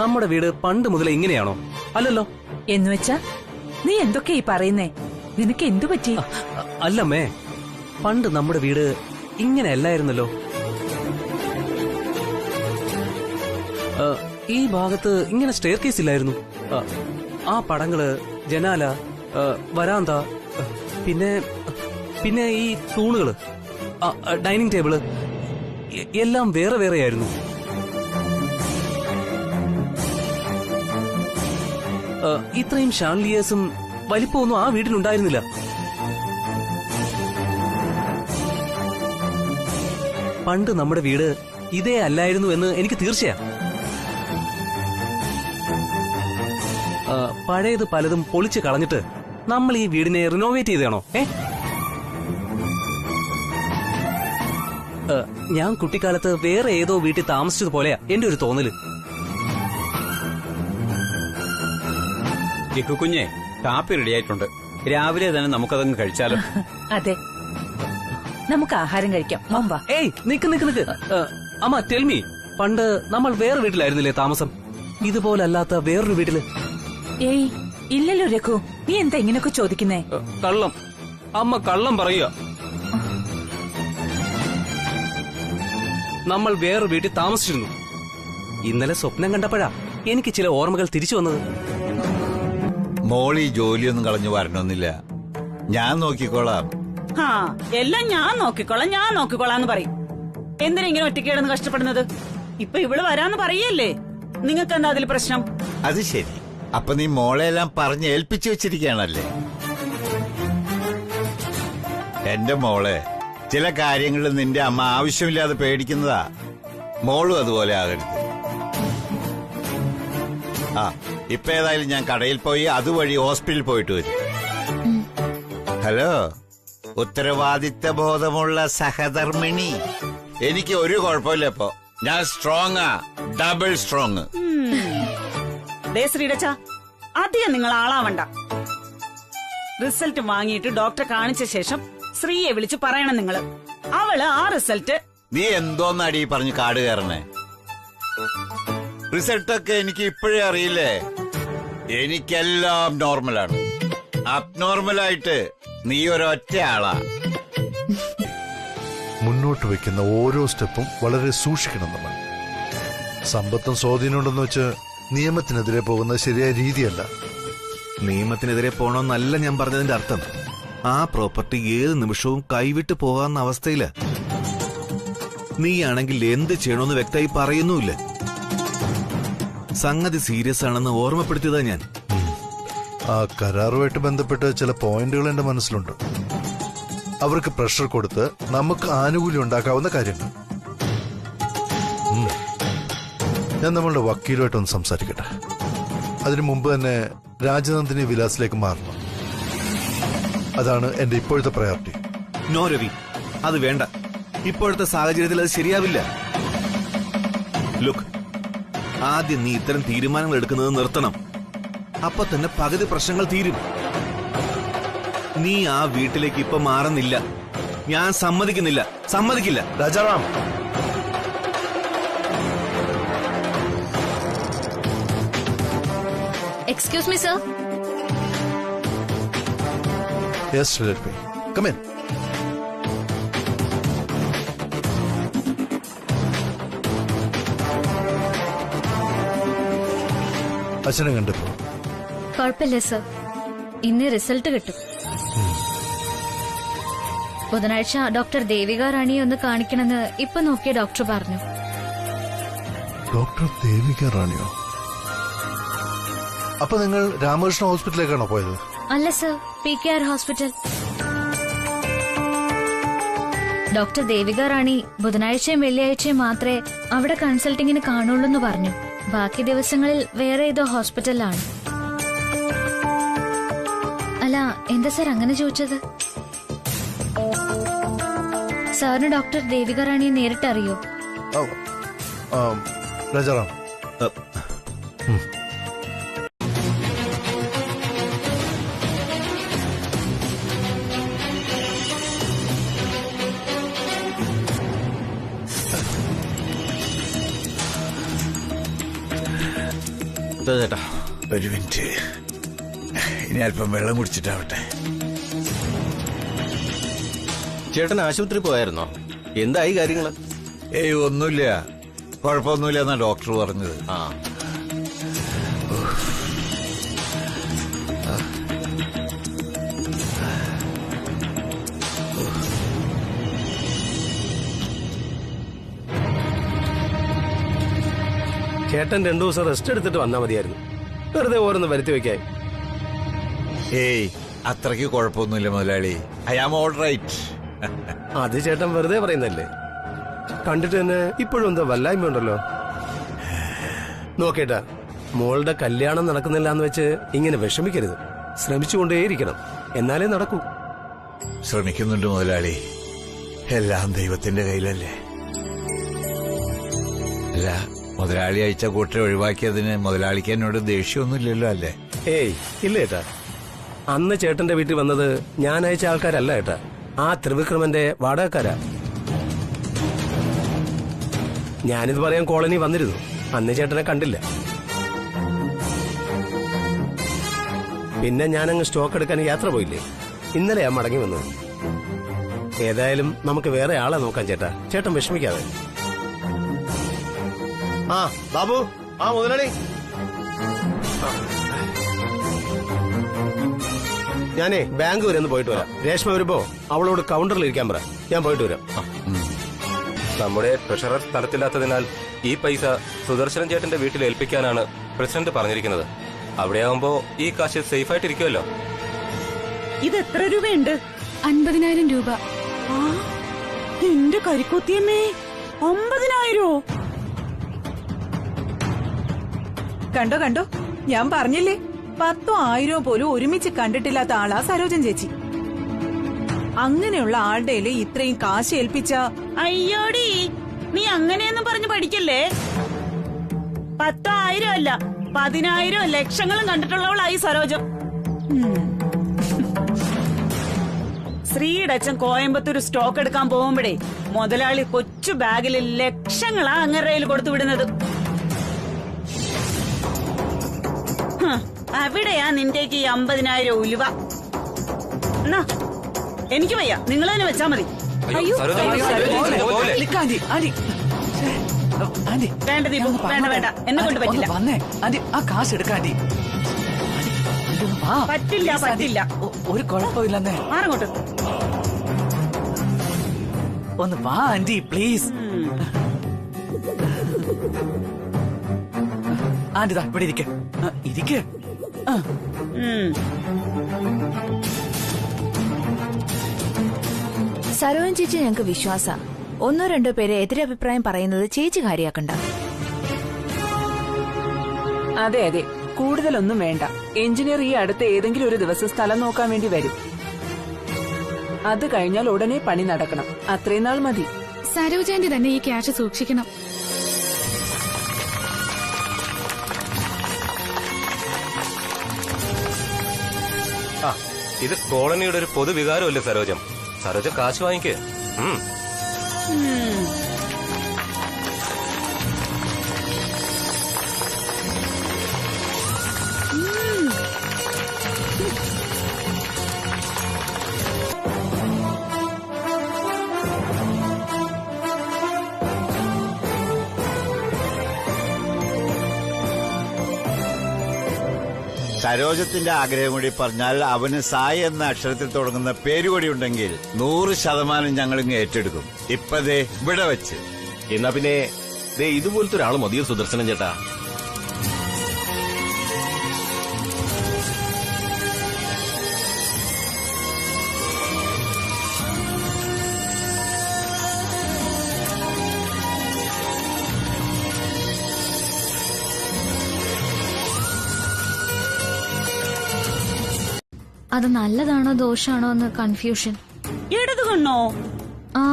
നമ്മുടെ വീട് പണ്ട് മുതലേ ഇങ്ങനെയാണോ? അല്ലല്ലോ. എന്നുവെച്ചാ നീ എന്തൊക്കെയാ ഈ പറയുന്നേ? നിനക്ക് എന്തു പറ്റി? അല്ലമ്മേ, പണ്ട് നമ്മുടെ വീട് ഇങ്ങനെ അല്ലായിരുന്നല്ലോ. ഈ ഭാഗത്ത് ഇങ്ങനെ സ്റ്റെയർ കേസ് ഇല്ലായിരുന്നു. ആ പടങ്ങള്, ജനാല, വരാന്ത, പിന്നെ പിന്നെ ഈ തൂണുകള്, ഡൈനിങ് ടേബിള് എല്ലാം വേറെ വേറെ ആയിരുന്നു. ഇത്രയും ഷാൻലിയേഴ്സും വലിപ്പമൊന്നും ആ വീട്ടിലുണ്ടായിരുന്നില്ല. പണ്ട് നമ്മുടെ വീട് ഇതേ അല്ലായിരുന്നു എന്ന് എനിക്ക് തീർച്ചയാ. പഴയത് പലതും പൊളിച്ചു കളഞ്ഞിട്ട് നമ്മൾ ഈ വീടിനെ റിനോവേറ്റ് ചെയ്താണോ? ഞാൻ കുട്ടിക്കാലത്ത് വേറെ ഏതോ വീട്ടിൽ താമസിച്ചതുപോലെയാ എന്റെ ഒരു തോന്നല്. കുഞ്ഞെ, കാപ്പി റെഡിയായിട്ടുണ്ട്. രാവിലെ തന്നെ നമുക്കതങ്ങ് കഴിച്ചാലോ? അതെ, നമുക്ക് ആഹാരം കഴിക്കാം. ഏയ് നിക്ക് നിക്ക് നിക്ക്. അമ്മ ടെൽമി, പണ്ട് നമ്മൾ വേറെ വീട്ടിലായിരുന്നില്ലേ താമസം? ഇതുപോലല്ലാത്ത വേറൊരു വീട്ടില്? ഏയ് ഇല്ലല്ലോ രഘു, നീ എന്താ ഇങ്ങനൊക്കെ ചോദിക്കുന്നേ? കള്ളം. അമ്മ കള്ളം പറയുക. നമ്മൾ വേറെ വീട്ടിൽ താമസിച്ചിരുന്നു. ഇന്നലെ സ്വപ്നം കണ്ടപ്പോഴാ എനിക്ക് ചില ഓർമ്മകൾ തിരിച്ചു വന്നത്. മോളി ജോലിയൊന്നും കളഞ്ഞു വരണമെന്നില്ല, ഞാൻ നോക്കിക്കോളാം. എല്ലാം ഞാൻ നോക്കിക്കോളാന്ന് പറയും. എന്തിനാ ഇങ്ങനെ ഒറ്റയ്ക്ക് കിടന്ന് കഷ്ടപ്പെടുന്നത്? ഇപ്പൊ ഇവള് വരാന്ന് പറയല്ലേ? നിങ്ങൾക്ക് എന്താ അതിൽ പ്രശ്നം? അത് ശരി. അപ്പൊ നീ മോളെല്ലാം പറഞ്ഞ് ഏൽപ്പിച്ചു വെച്ചിരിക്കുകയാണല്ലേ? എന്റെ മോളെ, ചില കാര്യങ്ങളിൽ നിന്റെ അമ്മ ആവശ്യമില്ലാതെ പേടിക്കുന്നതാ. മോളും അതുപോലെ ആകരുത്. ഇപ്പൊ ഏതായാലും ഞാൻ കടയിൽ പോയി അതുവഴി ഹോസ്പിറ്റലിൽ പോയിട്ട് വരും. ഹലോ, ഉത്തരവാദിത്ത ബോധമുള്ള സഹധർമ്മിണി. എനിക്ക് ഒരു കുഴപ്പമില്ല. ഇപ്പൊ ഞാൻ സ്ട്രോങ്ങാ, ഡബിൾ സ്ട്രോങ്. ശ്രീരച്ച, അധികം നിങ്ങൾ ആളാവണ്ട. റിസൾട്ട് വാങ്ങിയിട്ട് ഡോക്ടറെ കാണിച്ച ശേഷം ശ്രീയെ വിളിച്ച് പറയണം നിങ്ങള്. അവള് ആ റിസൾട്ട്... നീ എന്തോന്നടി പറഞ്ഞ് കാട് കയറണേ? റിസൾട്ടൊക്കെ എനിക്ക് ഇപ്പോഴേ അറിയില്ലേ. എനിക്കെല്ലാം നോർമലാണ്. അബ്നോർമലായിട്ട് നീ ഒരൊറ്റ ആളാ. മുന്നോട്ട് വെക്കുന്ന ഓരോ സ്റ്റെപ്പും വളരെ സൂക്ഷിക്കണം നമ്മൾ. സമ്പത്തും സ്വാധീനമുണ്ടെന്ന് വെച്ച് നിയമത്തിനെതിരെ പോകുന്നത് ശരിയായ രീതിയല്ല. നിയമത്തിനെതിരെ പോണമെന്നല്ല ഞാൻ പറഞ്ഞതിന്റെ അർത്ഥം. ആ പ്രോപ്പർട്ടി ഏത് നിമിഷവും കൈവിട്ട് പോകാവുന്ന അവസ്ഥയില്. നീയാണെങ്കിൽ എന്ത് ചെയ്യണമെന്ന് വ്യക്തമായി പറയുന്നുമില്ല. സംഗതി സീരിയസ് ആണെന്ന് ഓർമ്മപ്പെടുത്തിയതാ ഞാൻ. ആ കരാറുമായിട്ട് ബന്ധപ്പെട്ട് ചില പോയിന്റുകൾ എന്റെ മനസ്സിലുണ്ട്. അവർക്ക് പ്രഷർ കൊടുത്ത് നമുക്ക് ആനുകൂല്യം ഉണ്ടാക്കാവുന്ന കാര്യങ്ങൾ. ഞാൻ നമ്മളുടെ വക്കീലുമായിട്ടൊന്ന് സംസാരിക്കട്ടെ. അതിനു മുമ്പ് തന്നെ രാജനന്ദിനി വിലാസിലേക്ക് മാറണം. അതാണ് എന്റെ ഇപ്പോഴത്തെ പ്രയോറിറ്റി. നോ രവി, അത് വേണ്ട. ഇപ്പോഴത്തെ സാഹചര്യത്തിൽ അത് ശരിയാവില്ല. ലുക്ക്, ആദ്യം നീ ഇത്തരം തീരുമാനങ്ങൾ എടുക്കുന്നത് നിർത്തണം. അപ്പൊ തന്നെ പകുതി പ്രശ്നങ്ങൾ തീരും. നീ ആ വീട്ടിലേക്ക് ഇപ്പൊ മാറുന്നില്ല. ഞാൻ സമ്മതിക്കുന്നില്ല, സമ്മതിക്കില്ല. Rajaram, excuse me sir. Yes Sreelakshmi, come in. അച്ഛനെ കണ്ടപ്പോ? കുഴപ്പമില്ല സർ, ഇന്ന് റിസൾട്ട് കിട്ടും. ബുധനാഴ്ച ഡോക്ടർ ദേവിക റാണിയെ ഒന്ന് കാണിക്കണമെന്ന് ഇപ്പൊ നോക്കിയ ഡോക്ടർ പറഞ്ഞു. ഡോക്ടർ ദേവിക റാണിയോ? അപ്പൊ നിങ്ങൾ രാമകൃഷ്ണ ഹോസ്പിറ്റലിലേക്കാണോ പോയത്? അല്ല sir, PKR hospital. Doctor Devika Rani ബുധനാഴ്ചയും വെള്ളിയാഴ്ചയും മാത്രമേ അവിടെ കൺസൾട്ടിങ്ങിന് കാണുള്ളൂ എന്ന് പറഞ്ഞു. ബാക്കി ദിവസങ്ങളിൽ വേറെ ഏതോ ഹോസ്പിറ്റലിലാണ്. അല്ല, എന്താ സർ അങ്ങനെ ചോദിച്ചത്? സാറിന് ഡോക്ടർ ദേവിക റാണിയെ നേരിട്ട് അറിയോ? രാജാറാം, ചേട്ടാ ഒരു മിനിറ്റ്, ഇനി അല്പം വെള്ളം കുടിച്ചിട്ടാവട്ടെ. ചേട്ടൻ ആശുപത്രി പോയായിരുന്നോ? എന്തായി കാര്യങ്ങള്? ഏയ് ഒന്നുമില്ല, കുഴപ്പമൊന്നുമില്ല എന്നാ ഡോക്ടർ പറഞ്ഞത്. ആ ചേട്ടൻ 2 ദിവസം റെസ്റ്റ് എടുത്തിട്ട് വന്നാൽ മതിയായിരുന്നു, വെറുതെ ഓരോന്ന് വരുത്തി വെക്കാൻ. ഏയ് അത്രയ്ക്ക് കുഴപ്പമൊന്നുമില്ല മുതലാളി, ഐ ആം ഓൾ റൈറ്റ്. അത് ചേട്ടൻ വെറുതെ പറയുന്നല്ലേ. കണ്ടിട്ട് തന്നെ ഇപ്പോഴും എന്താ വല്ലായ്മ ഉണ്ടല്ലോ. നോക്കേട്ടാ, മോളുടെ കല്യാണം നടക്കുന്നില്ല എന്ന് വെച്ച് ഇങ്ങനെ വിഷമിക്കരുത്. ശ്രമിച്ചുകൊണ്ടേയിരിക്കണം, എന്നാലേ നടക്കൂ. ശ്രമിക്കുന്നുണ്ട് മുതലാളി, എല്ലാം ദൈവത്തിന്റെ കയ്യിലല്ലേ. അല്ല, മുതലാളി അയച്ച കൂട്ടരെ ഒഴിവാക്കിയതിന് മുതലാളിക്ക് എന്നോട് ദേഷ്യമൊന്നുമില്ലല്ലോ അല്ലേ? ഏയ് ഇല്ല ഏട്ടാ, അന്ന് ചേട്ടന്റെ വീട്ടിൽ വന്നത് ഞാൻ അയച്ച ആൾക്കാരല്ല ഏട്ടാ, ആ ത്രിവിക്രമന്റെ വാടകക്കാരാ. ഞാനിത് പറയാൻ കോളനി വന്നിരുന്നു, അന്ന് ചേട്ടനെ കണ്ടില്ല. പിന്നെ ഞാനങ്ങ് സ്റ്റോക്ക് എടുക്കാൻ യാത്ര പോയില്ലേ, ഇന്നലെയാ മടങ്ങി വന്നത്. ഏതായാലും നമുക്ക് വേറെ ആളെ നോക്കാം ചേട്ടാ, ചേട്ടൻ വിഷമിക്കാതെ. ആ ബാബു, ആ മുതലാളി, ഞാനേ ബാങ്ക് വരെ ഒന്ന് പോയിട്ട് വരാം. രേഷ്മ വരുമ്പോ അവളോട് കൗണ്ടറിൽ ഇരിക്കാൻ പറ, ഞാൻ പോയിട്ട് വരാം. നമ്മുടെ ട്രഷറർ സ്ഥലത്തില്ലാത്തതിനാൽ ഈ പൈസ സുദർശനൻ ചേട്ടന്റെ വീട്ടിൽ ഏൽപ്പിക്കാനാണ് പ്രസിഡന്റ് പറഞ്ഞിരിക്കുന്നത്. അവിടെയാവുമ്പോ ഈ കാശ് സേഫായിട്ടിരിക്കുമല്ലോ. ഇത് എത്ര രൂപയുണ്ട്? 50,000 രൂപ. ആ, എന്റെ കരിക്കൊത്തിയമ്മേ, 50,000? കണ്ടോ കണ്ടോ, ഞാൻ പറഞ്ഞില്ലേ, 10,000 1000 പോലും ഒരുമിച്ച് കണ്ടിട്ടില്ലാത്ത ആളാ സരോജൻ ചേച്ചി. അങ്ങനെയുള്ള ആളുടെ ഇത്രയും കാശ് ഏൽപ്പിച്ച. അയ്യോടി, നീ അങ്ങനെയൊന്നും പറഞ്ഞു പഠിക്കല്ലേ. 10,000 1000 അല്ല, 10,000 ലക്ഷങ്ങളും കണ്ടിട്ടുള്ളവളായി സരോജം. ശ്രീയുടെ അച്ഛൻ കോയമ്പത്തൂർ സ്റ്റോക്ക് എടുക്കാൻ പോകുമ്പോഴേ മുതലാളി കൊച്ചു ബാഗിൽ ലക്ഷങ്ങളാ അങ്ങറയിൽ കൊടുത്തു വിടുന്നത്. അവിടെയാ നിന്റേക്ക് ഈ 50,000 ഉലുവ. എന്നാ എനിക്ക് വയ്യ, നിങ്ങൾ തന്നെ വെച്ചാ മതി. വേണ്ട ദീപു, വേണ്ട വേണ്ട, എന്നെ കൊണ്ട് പറ്റില്ല. ആ കാശ് എടുക്കാണ്ടി. പറ്റില്ല പറ്റില്ല, ഒരു കുഴപ്പമില്ലെന്നേ. മാറങ്ങോട്ട്. ഒന്ന് വാ ആന്റി പ്ലീസ്. ആന്റി ദാ ഇവിടെ ഇരിക്കെ ഇരിക്കെ. സരോജൻ ചേച്ചി ഞങ്ങൾക്ക് വിശ്വാസ. 1-2 പേരെ എതിരഭിപ്രായം പറയുന്നത് ചേച്ചി കാര്യാക്കണ്ട. അതെ അതെ, കൂടുതലൊന്നും വേണ്ട. എഞ്ചിനീയർ ഈ അടുത്ത ഏതെങ്കിലും ഒരു ദിവസം സ്ഥലം നോക്കാൻ വേണ്ടി വരും. അത് കഴിഞ്ഞാൽ ഉടനെ പണി നടക്കണം. അത്രയും നാൾ മതി. സരോജാന്റെ തന്നെ ഈ ക്യാഷ് സൂക്ഷിക്കണം. ഇത് കോളനിയുടെ ഒരു പൊതുവികാരമല്ലേ സരോജം? സരോജ കാശ് വാങ്ങിക്കേ. സരോജത്തിന്റെ ആഗ്രഹം കൂടി പറഞ്ഞാൽ അവന് സായി എന്ന അക്ഷരത്തിൽ തുടങ്ങുന്ന പേരുകൂടി ഉണ്ടെങ്കിൽ 100% ഞങ്ങളിങ്ങ് ഏറ്റെടുക്കും. ഇപ്പതേ ഇവിടെ വെച്ച്. എന്നാ പിന്നെ ഇതുപോലത്തെ ഒരാൾ മതിയോ സുദർശനൻ ചേട്ടാ? അത് നല്ലതാണോ ദോഷാണോ എന്ന് കൺഫ്യൂഷൻ. ഇടത് കണ്ണോ? ആ,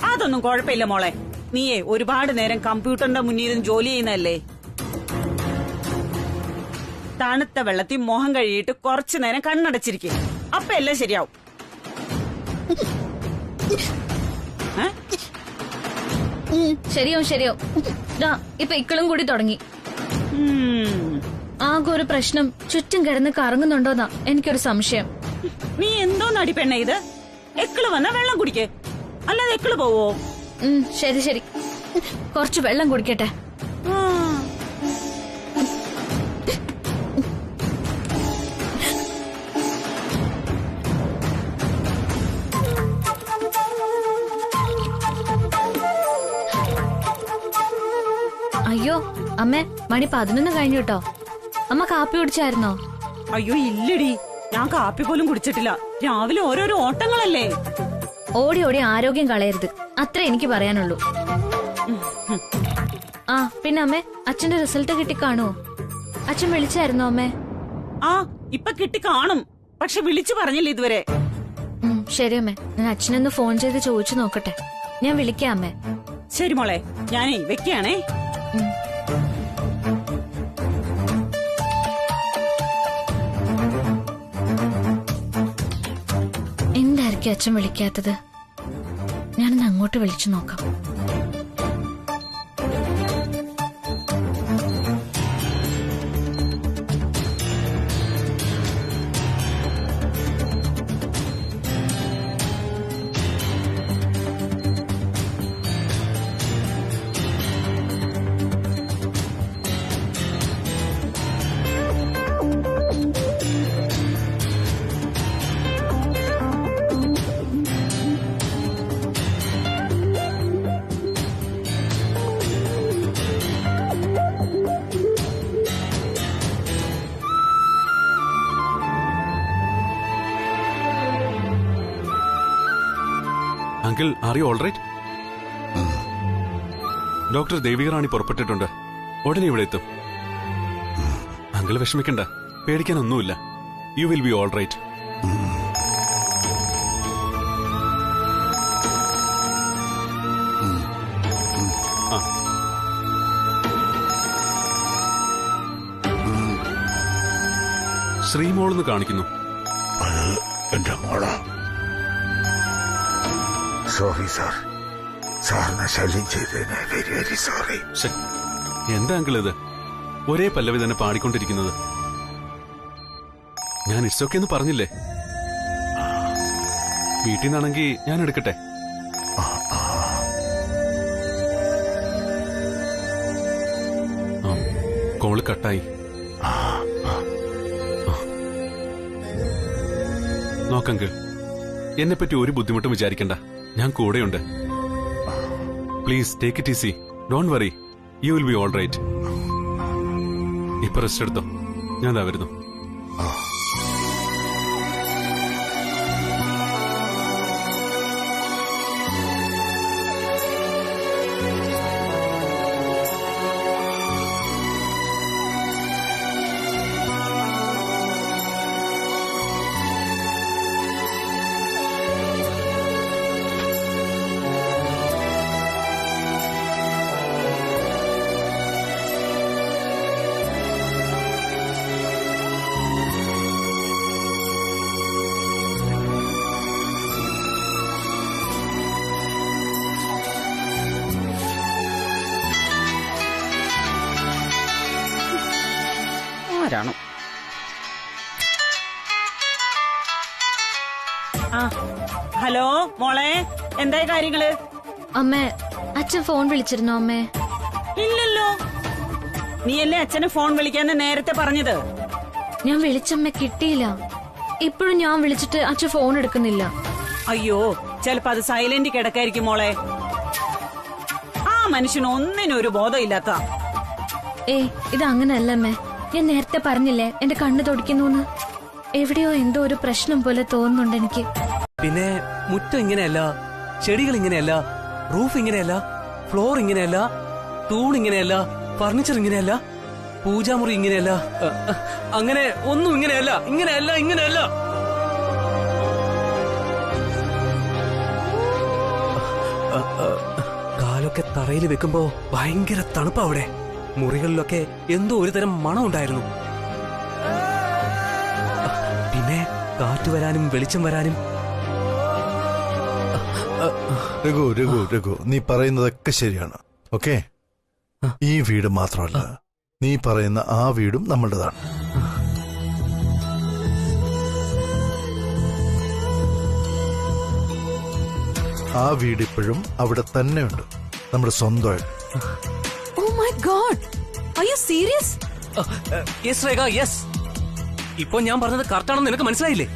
അതൊന്നും കുഴപ്പമില്ല മോളെ. നീയേ ഒരുപാട് നേരം കമ്പ്യൂട്ടറിന്റെ മുന്നിൽ ജോലി ചെയ്യുന്നതല്ലേ. തണുത്ത വെള്ളത്തിൽ മോഹം കഴുകിയിട്ട് കുറച്ചു നേരം കണ്ണടച്ചിരിക്കും, അപ്പൊ എല്ലാം ശരിയാവും. ശരിയാവും ശരിയാവും. ഇപ്പൊ ഇക്കളും കൂടി തുടങ്ങി. ആകെ ഒരു പ്രശ്നം ചുറ്റും കിടന്ന് കറങ്ങുന്നുണ്ടോന്നാ എനിക്കൊരു സംശയം. നീ എന്തോന്നടി പെണ്ണ ഇത്? എക്കിള് വന്നാ വെള്ളം കുടിക്കേ, അല്ലാതെ എക്കിള് പോവോ? ശരി ശരി, കുറച്ച് വെള്ളം കുടിക്കട്ടെ. അയ്യോ അമ്മേ, മണി 11 കഴിഞ്ഞു കേട്ടോ. അമ്മ കാപ്പി കുടിച്ചായിരുന്നോ? അയ്യോ ഇല്ലടി, ഞാൻ കാപ്പി പോലും കുടിച്ചിട്ടില്ല. രാവിലെ ഓരോരോ ഓട്ടങ്ങളല്ലേ. ഓടി ഓടി ആരോഗ്യം കളയരുത്, അത്രേ എനിക്ക് പറയാനുള്ളൂ. ആ പിന്നെ അമ്മേ, അച്ഛന്റെ റിസൾട്ട് കിട്ടി കാണുവോ? അച്ഛൻ വിളിച്ചായിരുന്നോ അമ്മേ? ആ ഇപ്പൊ കിട്ടി കാണും, പക്ഷെ വിളിച്ചു പറഞ്ഞില്ല ഇതുവരെ. ശരി അമ്മേ, ഞാൻ അച്ഛനൊന്ന് ഫോൺ ചെയ്ത് ചോദിച്ചു നോക്കട്ടെ. ഞാൻ വിളിക്കാം അമ്മേ. ശരി മോളെ, ഞാനേ വെക്കാണേ. എന്തായിരിക്കും അച്ഛൻ വിളിക്കാത്തത്? ഞാനൊന്ന് അങ്ങോട്ട് വിളിച്ചു നോക്കാം. Uncle, are you all right? Doctor Devika Rani പുറപ്പെട്ടിട്ടുണ്ട്. ഉടനെ ഇവിടെ എത്തും. അങ്കിൾ വിഷമിക്കണ്ട, പേടിക്കാനൊന്നുമില്ല. You will be all right. ശ്രീമോളെന്ന് കാണിക്കുന്നു. എന്റെ മോളാ. സോറി സാർ, സാറിനെ ശല്യം ചെയ്തതിന് വെരി വെരി സോറി. എന്താ അങ്കിൾ ഇത്? ഒരേ പല്ലവി തന്നെ പാടിക്കൊണ്ടിരിക്കുന്നത്. ഞാൻ ഇറ്റ്സ് ഓക്കെ എന്ന് പറഞ്ഞില്ലേ? വീട്ടിൽ നിന്നാണെങ്കിൽ ഞാൻ എടുക്കട്ടെ? കോള് കട്ടായി. നോക്കങ്കിൾ, എന്നെപ്പറ്റി ഒരു ബുദ്ധിമുട്ടും വിചാരിക്കണ്ട. ഞാൻ കൂടെയുണ്ട്. Please take it easy. Don't worry, you will be all right. ഇപ്പൊ റെസ്റ്റ് എടുത്തോ, ഞാൻ ദാ വരുന്നു. ഹലോ മോളെ, എന്തായി കാര്യങ്ങള്? അമ്മേ, അച്ഛൻ ഫോൺ വിളിച്ചിരുന്നോ അമ്മേ? ഇല്ലല്ലോ. നീയല്ലേ അച്ഛന് ഫോൺ വിളിക്കാന്ന് നേരത്തെ പറഞ്ഞത്? ഞാൻ വിളിച്ചമ്മ കിട്ടിയില്ല. ഇപ്പോഴും ഞാൻ വിളിച്ചിട്ട് അച്ഛൻ ഫോൺ എടുക്കുന്നില്ല. അയ്യോ, ചിലപ്പോ അത് സൈലന്റ് കിടക്കായിരിക്കും മോളെ. ആ മനുഷ്യന് ഒന്നിനും ഒരു ബോധമില്ലാത്ത. ഇത് അങ്ങനെയല്ല അമ്മേ. ഞാൻ നേരത്തെ പറഞ്ഞില്ലേ എന്റെ കണ്ണ് തുടയ്ക്കുന്നു. എവിടെയോ എന്തോ ഒരു പ്രശ്നം പോലെ തോന്നുന്നുണ്ട് എനിക്ക്. പിന്നെ മുറ്റം ഇങ്ങനെയല്ല, ചെടികൾ ഇങ്ങനെയല്ല, റൂഫ് ഇങ്ങനെയല്ല, ഫ്ലോർ ഇങ്ങനെയല്ല, തൂൺ ഇങ്ങനെയല്ല, ഫർണിച്ചർ ഇങ്ങനെയല്ല, പൂജാമുറി ഇങ്ങനെയല്ല, അങ്ങനെ ഒന്നും ഇങ്ങനെയല്ല, ഇങ്ങനെയല്ല, ഇങ്ങനെയല്ല. കാലൊക്കെ തറയിൽ വെക്കുമ്പോ ഭയങ്കര തണുപ്പാ അവിടെ. മുറികളിലൊക്കെ എന്തോ ഒരു തരം മണം ഉണ്ടായിരുന്നു. പിന്നെ കാറ്റ് വരാനും വെളിച്ചം വരാനും. രഘു രഘു രഘു, നീ പറയുന്നതൊക്കെ ശരിയാണ്. ഓക്കെ, ഈ വീട് മാത്രമല്ല, നീ പറയുന്ന ആ വീടും നമ്മളുടേതാണ്. ആ വീട് ഇപ്പോഴും അവിടെ തന്നെയുണ്ട്, നമ്മുടെ സ്വന്തമായിട്ട്. Oh my God, are you serious? Yes Rekha, yes. ഇപ്പൊ ഞാൻ പറഞ്ഞത് കറക്റ്റാണെന്ന് നിനക്ക് മനസ്സിലായില്ലേ?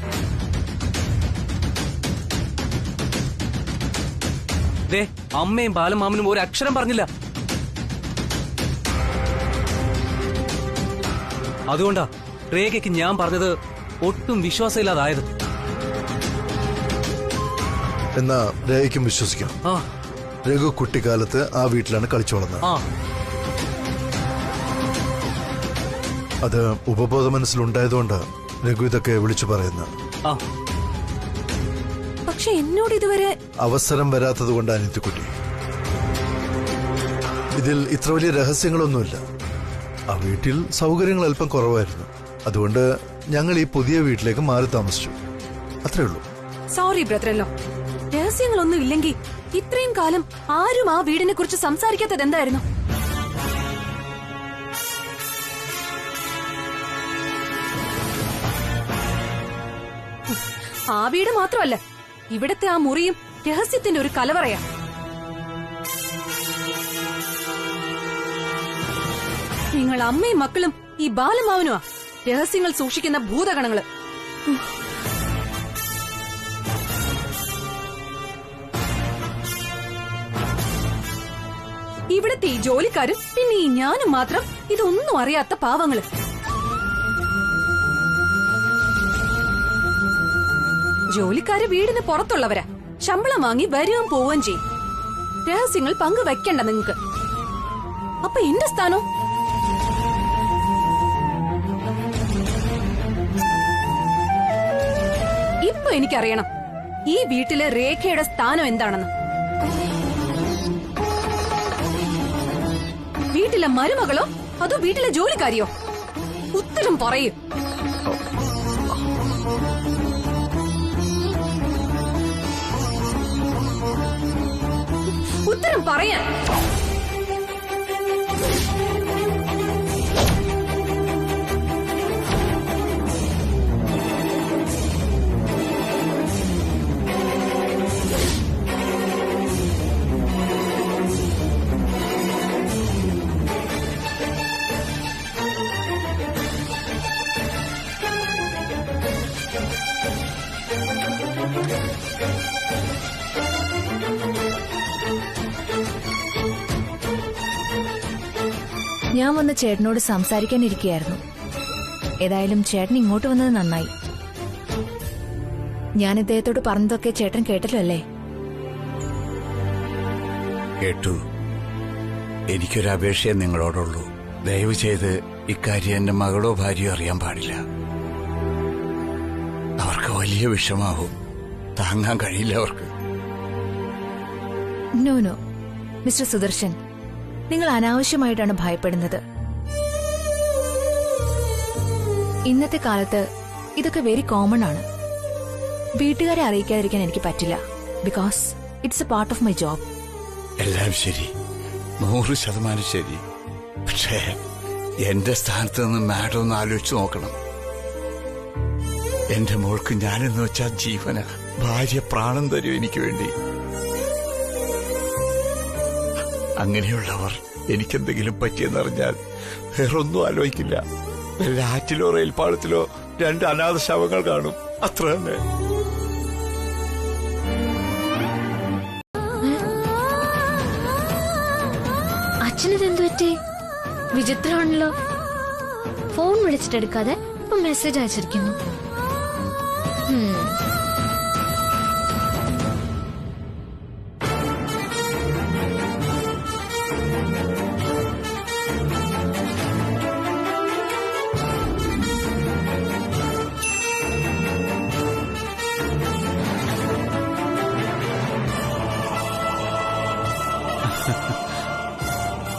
ദേ, അമ്മയും ബാലും മാമനും ഒരു അക്ഷരം പറഞ്ഞില്ല. അതുകൊണ്ടാ രേഖയ്ക്ക് ഞാൻ പറഞ്ഞത് ഒട്ടും വിശ്വാസമില്ലാതായത്. എന്നാ രേഖയ്ക്കും വിശ്വസിക്കാം. രഘു കുട്ടിക്കാലത്ത് ആ വീട്ടിലാണ് കളിച്ചു വളർന്നത്. അത് ഉപബോധ മനസ്സിലുണ്ടായതുകൊണ്ട് രഘു ഇതൊക്കെ വിളിച്ചു പറയുന്നത്. പക്ഷെ എന്നോട് ഇതുവരെ അവസരം വരാത്തത് കൊണ്ട് അനിയത്തിക്കുട്ടി. ഇതിൽ ഇത്ര വലിയ രഹസ്യങ്ങളൊന്നുമില്ല. ആ വീട്ടിൽ സൗകര്യങ്ങൾ അല്പം കുറവായിരുന്നു. അതുകൊണ്ട് ഞങ്ങൾ ഈ പുതിയ വീട്ടിലേക്ക് മാറി താമസിച്ചു, അത്രേ ഉള്ളൂ. സോറി ബ്രദറല്ലോ, രഹസ്യങ്ങളൊന്നും ഇല്ലെങ്കിൽ ഇത്രയും കാലം ആരും ആ വീടിനെ കുറിച്ച് സംസാരിക്കാത്തത് എന്തായിരുന്നു? ആ വീട് മാത്രമല്ല, ഇവിടത്തെ ആ മുറിയും രഹസ്യത്തിന്റെ ഒരു കലവറയാ. നിങ്ങൾ അമ്മയും മക്കളും ഈ ബാലമാവനുമാ രഹസ്യങ്ങൾ സൂക്ഷിക്കുന്ന ഭൂതഗണങ്ങള്. ഇവിടത്തെ ഈ ജോലിക്കാരും പിന്നെ ഈ ഞാനും മാത്രം ഇതൊന്നും അറിയാത്ത പാവങ്ങള്. ജോലിക്കാര് വീടിന് പുറത്തുള്ളവരാ, ശമ്പളം വാങ്ങി വരികയും പോവുകയും ചെയ്യും. രഹസ്യങ്ങൾ പങ്കുവെക്കണ്ട നിങ്ങക്ക്. അപ്പൊ എന്റെ സ്ഥാനോ? ഇപ്പൊ എനിക്കറിയണം ഈ വീട്ടിലെ രേഖയുടെ സ്ഥാനം എന്താണെന്ന്. വീട്ടിലെ മരുമകളോ അതോ വീട്ടിലെ ജോലിക്കാരിയോ? ഉത്തരം പറയൂ. ഉത്തരം പറയാൻ. ഞാൻ വന്ന് ചേട്ടനോട് സംസാരിക്കാനിരിക്കുകയായിരുന്നു. ഏതായാലും ചേട്ടൻ ഇങ്ങോട്ട് വന്നത് നന്നായി. ഞാൻ ഇദ്ദേഹത്തോട് പറഞ്ഞതൊക്കെ ചേട്ടൻ കേട്ടല്ലോ അല്ലേ? കേട്ടു. എനിക്കൊരു അപേക്ഷയെ നിങ്ങളോടുള്ളൂ. ദയവ് ചെയ്ത് ഇക്കാര്യം എന്റെ മകളോ ഭാര്യയോ അറിയാൻ പാടില്ല. അവർക്ക് വലിയ വിഷമാവും, താങ്ങാൻ കഴിയില്ല അവർക്ക്. നോ നോ മിസ്റ്റർ സുദർശൻ, നിങ്ങൾ അനാവശ്യമായിട്ടാണ് ഭയപ്പെടുന്നത്. ഇന്നത്തെ കാലത്ത് ഇതൊക്കെ വെരി കോമൺ ആണ്. വീട്ടുകാരെ അറിയിക്കാതിരിക്കാൻ എനിക്ക് പറ്റില്ല. Because it's A part of my job. എല്ലാം ശരി, 100% ശരി. പക്ഷേ എന്റെ സ്ഥാനത്ത് നിന്ന് മാഡം ഒന്ന് ആലോചിച്ചു നോക്കണം. എന്റെ മോൾക്ക് ഞാനെന്ന് വെച്ചാൽ ജീവന. ഭാര്യ പ്രാണം തരും എനിക്ക് വേണ്ടി. അങ്ങനെയുള്ളവർ എനിക്കെന്തെങ്കിലും പറ്റിയെന്നറിഞ്ഞാൽ വേറൊന്നും ആലോചിക്കില്ല. ആറ്റിലോ റെയിൽപാളത്തിലോ 2 അനാഥ ശവങ്ങൾ കാണും, അത്ര തന്നെ. അച്ഛനിതെന്തു പറ്റി? വിചിത്രമാണല്ലോ. ഫോൺ വിളിച്ചിട്ടെടുക്കാതെ ഇപ്പൊ മെസ്സേജ് അയച്ചിരിക്കുന്നു.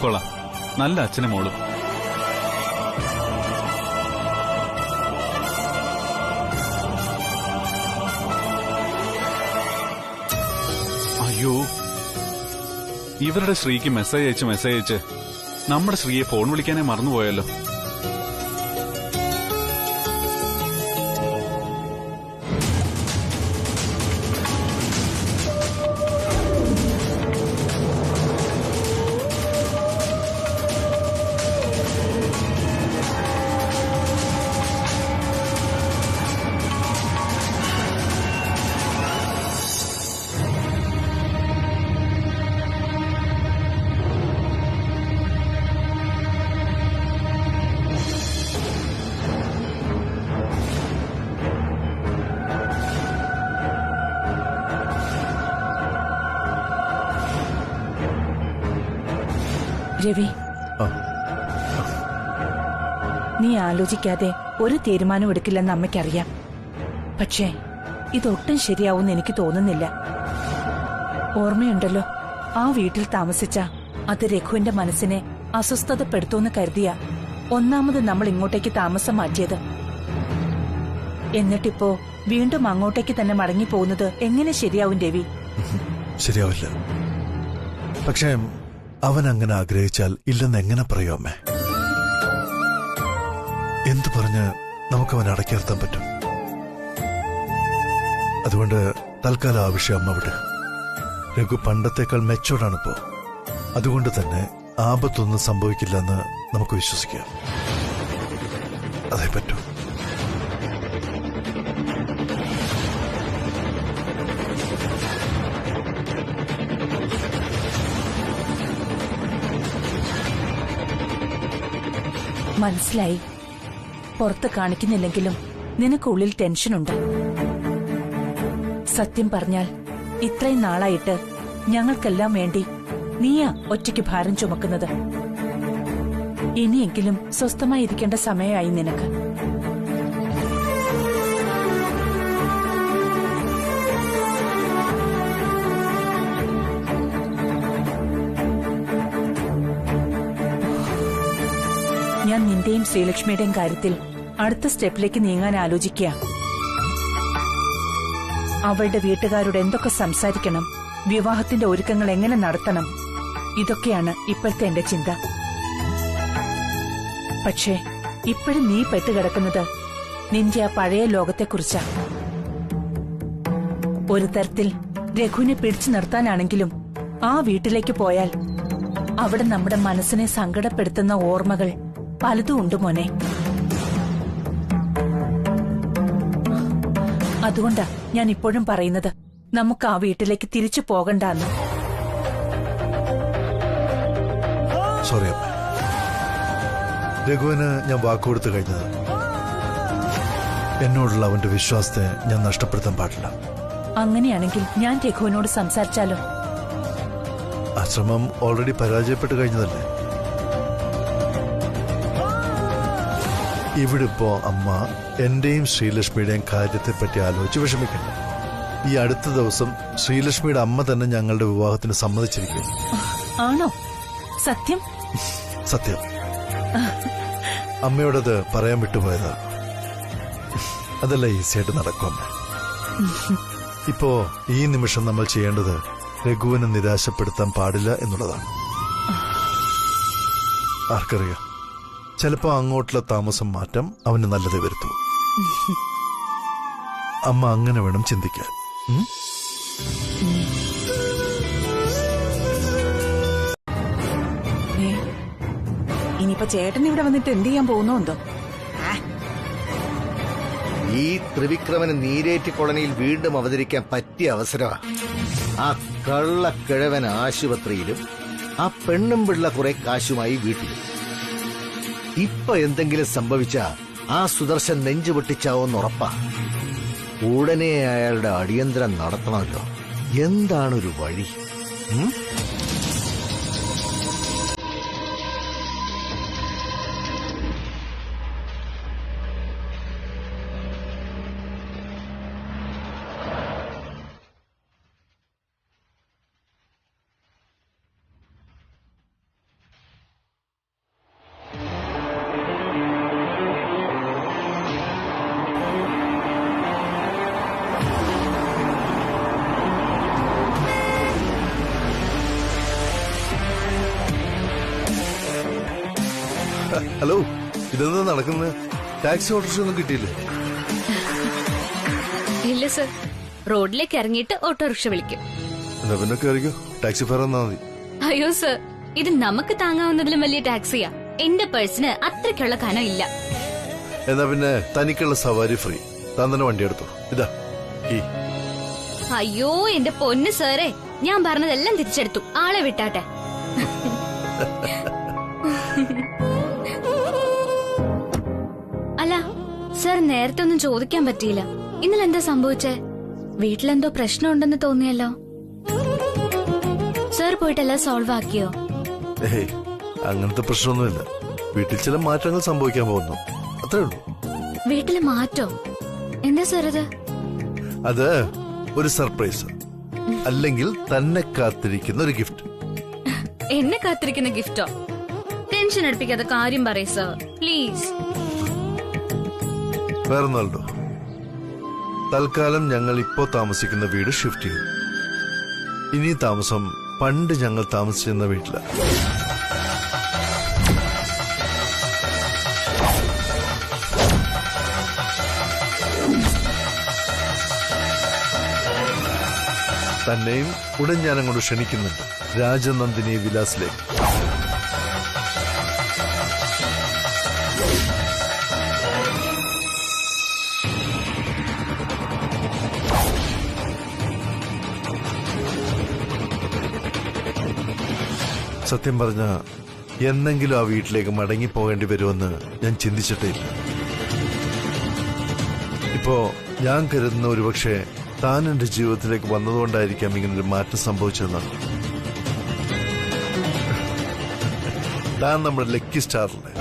കൊള്ളാം, നല്ല അച്ഛനും മോളും. അയ്യോ, ഇവരുടെ ശ്രീക്ക് മെസ്സേജ് അയച്ച് നമ്മുടെ ശ്രീയെ ഫോൺ വിളിക്കാനേ മറന്നുപോയല്ലോ. രവി, നീ ആലോചിക്കാതെ ഒരു തീരുമാനം എടുക്കില്ലെന്ന് അമ്മയ്ക്കറിയാം. പക്ഷേ ഇതൊട്ടും ശരിയാവുമെന്ന് എനിക്ക് തോന്നുന്നില്ല. ഓർമ്മയുണ്ടല്ലോ, ആ വീട്ടിൽ താമസിച്ച അത് രഘുവിന്റെ മനസ്സിനെ അസ്വസ്ഥതപ്പെടുത്തുമെന്ന് കരുതിയ ഒന്നാമത് നമ്മൾ ഇങ്ങോട്ടേക്ക് താമസം മാറ്റിയത്. എന്നിട്ടിപ്പോ വീണ്ടും അങ്ങോട്ടേക്ക് തന്നെ മടങ്ങിപ്പോകുന്നത് എങ്ങനെ ശരിയാവും രവി? ശരിയാവില്ല. പക്ഷേ അവൻ അങ്ങനെ ആഗ്രഹിച്ചാൽ ഇല്ലെന്ന് എങ്ങനെ പറയൂ അമ്മേ? എന്തു പറഞ്ഞ് നമുക്കവൻ അടക്കിയിരുത്താൻ പറ്റും? അതുകൊണ്ട് തൽക്കാലം ആ വിഷയം അമ്മ വിട്. രഘു പണ്ടത്തേക്കാൾ മെച്ചോർഡാണിപ്പോ. അതുകൊണ്ട് തന്നെ ആപത്തൊന്നും സംഭവിക്കില്ലെന്ന് നമുക്ക് വിശ്വസിക്കാം. അതേ പറ്റൂ. മനസ്സിലായി. പുറത്ത് കാണിക്കുന്നില്ലെങ്കിലും നിനക്കുള്ളിൽ ടെൻഷനുണ്ട്. സത്യം പറഞ്ഞാൽ ഇത്രയും നാളായിട്ട് ഞങ്ങൾക്കെല്ലാം വേണ്ടി നീയാ ഒറ്റയ്ക്ക് ഭാരം ചുമക്കുന്നത്. ഇനിയെങ്കിലും സ്വസ്ഥമായിരിക്കേണ്ട സമയമായി നിനക്ക്. ഞാൻ നിന്റെയും ശ്രീലക്ഷ്മിയുടെയും കാര്യത്തിൽ അടുത്ത സ്റ്റെപ്പിലേക്ക് നീങ്ങാൻ ആലോചിക്കുക. അവളുടെ വീട്ടുകാരോട് എന്തൊക്കെ സംസാരിക്കണം, വിവാഹത്തിന്റെ ഒരുക്കങ്ങൾ എങ്ങനെ നടത്തണം, ഇതൊക്കെയാണ് ഇപ്പോഴത്തെ എന്റെ ചിന്ത. പക്ഷേ ഇപ്പോഴും നീ പെട്ടുകിടക്കുന്നത് നിന്റെ ആ പഴയ ലോകത്തെക്കുറിച്ചാ. ഒരു തരത്തിൽ രഘുവിനെ പിടിച്ചു നിർത്താനാണെങ്കിലും ആ വീട്ടിലേക്ക് പോയാൽ അവിടെ നമ്മുടെ മനസ്സിനെ സങ്കടപ്പെടുത്തുന്ന ഓർമ്മകൾ പലതും ഉണ്ട് മോനെ. അതുകൊണ്ടാ ഞാൻ ഇപ്പോഴും പറയുന്നത് നമുക്ക് ആ വീട്ടിലേക്ക് തിരിച്ചു പോകണ്ടെന്ന്. സോറി അമ്മ, രഘുവിന് ഞാൻ വാക്കുകൊടുത്തു കഴിഞ്ഞത്. എന്നോടുള്ള അവന്റെ വിശ്വാസത്തെ ഞാൻ നഷ്ടപ്പെടുത്താൻ പാടില്ല. അങ്ങനെയാണെങ്കിൽ ഞാൻ രഘുവിനോട് സംസാരിച്ചാലോ? ആ ശ്രമം ഓൾറെഡി പരാജയപ്പെട്ടു കഴിഞ്ഞതല്ലേ. ഇവിടിപ്പോ അമ്മ എന്റെയും ശ്രീലക്ഷ്മിയുടെയും കാര്യത്തെപ്പറ്റി ആലോചിച്ച് വിഷമിക്കണം. ഈ അടുത്ത ദിവസം ശ്രീലക്ഷ്മിയുടെ അമ്മ തന്നെ ഞങ്ങളുടെ വിവാഹത്തിന് സമ്മതിച്ചിരിക്കുന്നു. ആണോ? സത്യം? സത്യം. അമ്മയോടത് പറയാൻ വിട്ടുപോയതാ. അതല്ല ഈസിയായിട്ട് നടക്കും. ഇപ്പോ ഈ നിമിഷം നമ്മൾ ചെയ്യേണ്ടത് രഘുവിനെ നിരാശപ്പെടുത്താൻ പാടില്ല എന്നുള്ളതാണ്. ആർക്കറിയാം, ചിലപ്പോ അങ്ങോട്ടുള്ള താമസം മാറ്റം അവന് നല്ലത് വരുത്തും. അമ്മ അങ്ങനെ വേണം ചിന്തിക്കാൻ. ഇനിയിപ്പോ ചേട്ടൻ ഇവിടെ വന്നിട്ട് എന്ത് ചെയ്യാൻ പോകുന്നുണ്ടോ? ഈ ത്രിവിക്രമന് നീരേറ്റ് കോളനിയിൽ വീണ്ടും അവതരിക്കാൻ പറ്റിയ അവസരമാ. ആ കള്ളക്കിഴവൻ ആശുപത്രിയിലും ആ പെണ്ണും പിള്ള കുറെ കാശുമായി വീട്ടിലും. ഇപ്പൊ എന്തെങ്കിലും സംഭവിച്ച ആ സുദർശൻ നെഞ്ചു പൊട്ടിച്ചാവോന്ന് ഉറപ്പാ. ഉടനെ അയാളുടെ അടിയന്തരം നടത്തണമല്ലോ. എന്താണൊരു വഴി? ഹലോ, ഇതെന്താ നടക്കുന്നത്? ടാക്സി ഓട്ടോറിക്ഷ ഒന്നും കിട്ടിയില്ലേ? ഇല്ല സർ, റോഡിലേക്ക് ഇറങ്ങിയിട്ട് ഓട്ടോറിക്ഷ വിളിക്കും. എന്നാ പിന്നെ കയറിക്കോ, ടാക്സി ഫെയർ എന്നാ മതി. അയ്യോ സർ, ഇത് നമുക്ക് താങ്ങാവുന്നതിലും വലിയ ടാക്സിയാ. എന്റെ പേഴ്സിന് അത്രയ്ക്കുള്ള കനം ഇല്ല. എന്നാ പിന്നെ തനിക്കുള്ള സവാരി ഫ്രീ. താൻ തന്നെ വണ്ടി എടുത്തു. ഇതാ ഈ. അയ്യോ എന്റെ പൊന്ന് സാറേ, ഞാൻ പറഞ്ഞതെല്ലാം തിരിച്ചെടുത്തു. ആളെ വിട്ടാട്ടെ. അല്ല സർ, നേരത്തെ ഒന്നും ചോദിക്കാൻ പറ്റിയില്ല. ഇന്നലെ എന്താ സംഭവിച്ചേ? വീട്ടിലെന്തോ പ്രശ്നമുണ്ടെന്ന് തോന്നിയല്ലോ. Sir പോയിട്ടെല്ലാം solve ആക്കിയോ? ഏയ്, അങ്ങനത്തെ പ്രശ്നമൊന്നുമില്ല. വീട്ടിൽ ചില മാറ്റങ്ങൾ സംഭവിക്കാൻ പോകുന്നു, അത്രേ ഉള്ളൂ. വീട്ടില് മാറ്റോ? എന്താ സർ അത്? അത് ഒരു സർപ്രൈസ്, അല്ലെങ്കിൽ തന്നെ കാത്തിരിക്കുന്ന ഒരു ഗിഫ്റ്റ്. എന്നെ കാത്തിരിക്കുന്ന ഗിഫ്റ്റോ? ടെൻഷൻ അടുപ്പിക്കാത്ത കാര്യം പറയ് സർ, പ്ലീസ്. വേറൊന്നുണ്ടോ? തൽക്കാലം ഞങ്ങൾ ഇപ്പോ താമസിക്കുന്ന വീട് ഷിഫ്റ്റ് ചെയ്തു. ഇനി താമസം പണ്ട് ഞങ്ങൾ താമസിച്ചിരുന്ന വീട്ടിലാണ്. തന്നെയും ഉടൻ ഞാൻ അങ്ങോട്ട് ക്ഷണിക്കുന്നുണ്ട് രാജനന്ദിനി വിലാസിലേക്ക്. സത്യം പറഞ്ഞ എന്നെങ്കിലും ആ വീട്ടിലേക്ക് മടങ്ങിപ്പോകേണ്ടി വരുമെന്ന് ഞാൻ ചിന്തിച്ചിട്ടേ ഇല്ല. ഇപ്പോ ഞാൻ കരുതുന്ന ഒരുപക്ഷെ താൻ എന്റെ ജീവിതത്തിലേക്ക് വന്നതുകൊണ്ടായിരിക്കാം ഇങ്ങനൊരു മാറ്റം സംഭവിച്ചതെന്നാണ്. താൻ നമ്മുടെ ലക്കി സ്റ്റാറിലെ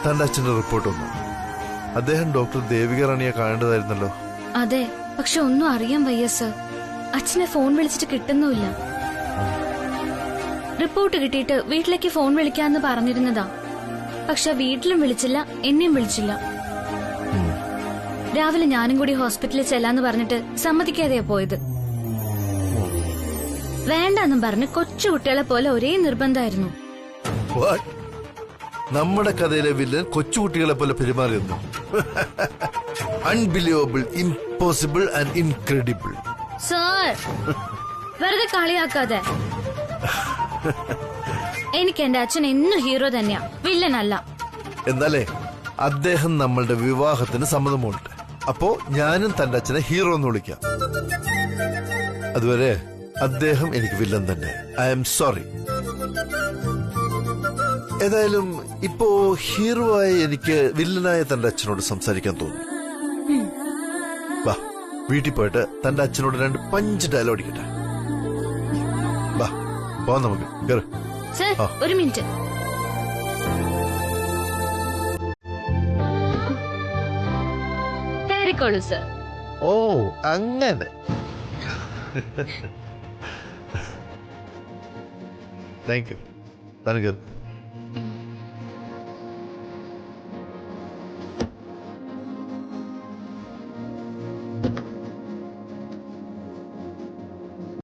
തന്റെ അച്ഛന്റെ റിപ്പോർട്ട് വന്നു. അദ്ദേഹം ഡോക്ടർ ദേവിക റാണിയെ കാണേണ്ടതായിരുന്നല്ലോ. അതെ, പക്ഷെ ഒന്നും അറിയാൻ വയ്യ സർ. അച്ഛനെ ഫോൺ വിളിച്ചിട്ട് കിട്ടുന്നുമില്ല. റിപ്പോർട്ട് കിട്ടിയിട്ട് വീട്ടിലേക്ക് ഫോൺ വിളിക്കാന്ന് പറഞ്ഞിരുന്നതാ. പക്ഷെ വീട്ടിലും വിളിച്ചില്ല, എന്നെയും വിളിച്ചില്ല. രാവിലെ ഞാനും കൂടി ഹോസ്പിറ്റലിൽ ചെല്ലാന്ന് പറഞ്ഞിട്ട് സമ്മതിക്കാതെയാ പോയത്. വേണ്ടെന്നും പറഞ്ഞ് കൊച്ചുകുട്ടികളെ പോലെ ഒരേ നിർബന്ധമായിരുന്നു. നമ്മുടെ കഥയിലെ വില്ലൻ കൊച്ചുകുട്ടികളെ പോലെ പെരുമാറിയിരുന്നു. Unbelievable, impossible and incredible. Sir, വെറുതെ കളിയാക്കാതെ. എനിക്ക് എന്റെ അച്ഛൻ എന്നും ഹീറോ തന്നെയാ, വില്ലനല്ല. എന്നാലേ അദ്ദേഹം നമ്മളുടെ വിവാഹത്തിന് സമ്മതമുണ്ട്. അപ്പോ ഞാനും തന്റെ അച്ഛനെ ഹീറോ എന്ന് വിളിക്കാം. അതുവരെ അദ്ദേഹം എനിക്ക് വില്ലൻ തന്നെ. I am sorry. ഏതായാലും ഇപ്പോ ഹീറോ ആയ എനിക്ക് വില്ലനായ തന്റെ അച്ഛനോട് സംസാരിക്കാൻ തോന്നുന്നു. വാ, വീട്ടിൽ പോയിട്ട് തന്റെ അച്ഛനോട് 2 പഞ്ച് ഡയലോഗ് അടിക്കട്ടെ. വാ, പോവാം നമുക്ക്. കേറ്. സർ, ഒരു മിനിറ്റ്. കയറിക്കോളൂ സർ. ഓ, അങ്ങനെ. Thank you. താൻ കേറ്.